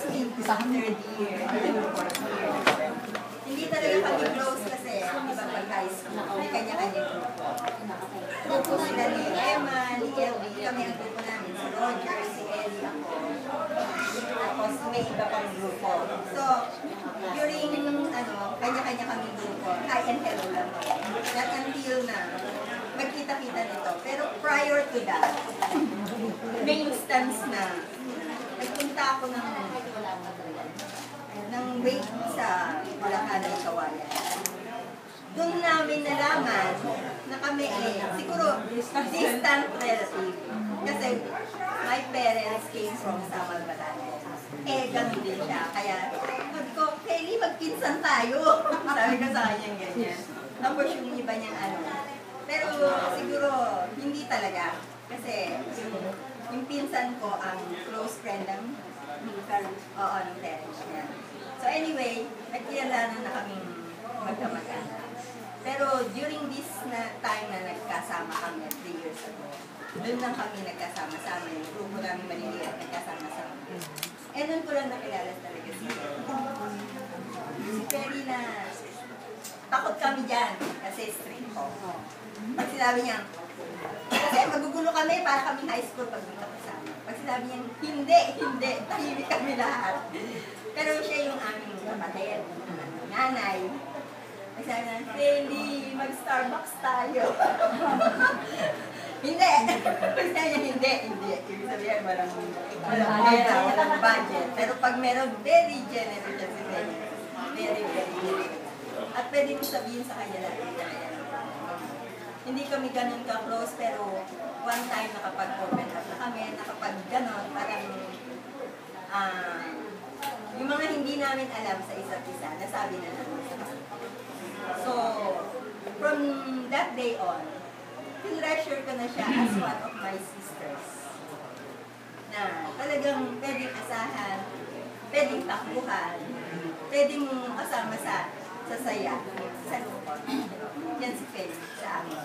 third year, fourth year. Hindi talaga kami close kasi iba pag high school, may kanya-kanya grupo. Grupo sila ni Emma, ni Ellie, kami ang grupo namin, si Roger, si Ellie, ako. Tapos may iba pang grupo. So, during kanya-kanya kami grupo, hi and hello lang. Not until na magkita-kita nito. Pero prior to that, may instance na nagpunta ako ng wake sa Bulacan ay Kawayan. Doon namin nalaman na kami siguro distant relative. Kasi my parents came from Samal, Batangas. Ganun din siya. Kaya sabi ko, Kelly, magpinsan tayo. Sabi ko sa kanya ganyan. Tapos yung iba niyang Pero siguro hindi talaga. Kasi yung pinsan ko ang close friend ng parents. Oo, ng parents niya. So anyway, nagkilala na kaming magkamag-anak. Pero during this time na nagkasama kami 3 years ago, doon lang kami nagkasama-sama. Yung grupo namin maliliit, nagkasama-sama. Doon ko lang nakilala talaga si Perry na takot kami dyan kasi strict ko. Pag sinabi niya, kasi magugulo kami para kami high school pag magkakasama. Pag sinabi niya, hindi, tahimik kami lahat. Pero siya yung aming kapatid, nanay. Nagsabi na, Kelly, mag-Starbucks tayo. Hindi. Pag sinabi niya, hindi. Ibig sabihin, walang budget. Pero pag meron, very generous siya si Kelly. Very, very generous. At pwede mo sabihin sa kanya natin hindi kami ganun ka-close, pero one time nakapag-open up na kami, nakapag-ganon, parang yung mga hindi namin alam sa isa't isa, nasabi na namin sa kanya. So, from that day on, treasure ko na siya as one of my sisters. Na talagang pwedeng asahan, pwedeng takbuhan, pwedeng kasama sa saya, sa lungkot. Yan si Felix sa amin.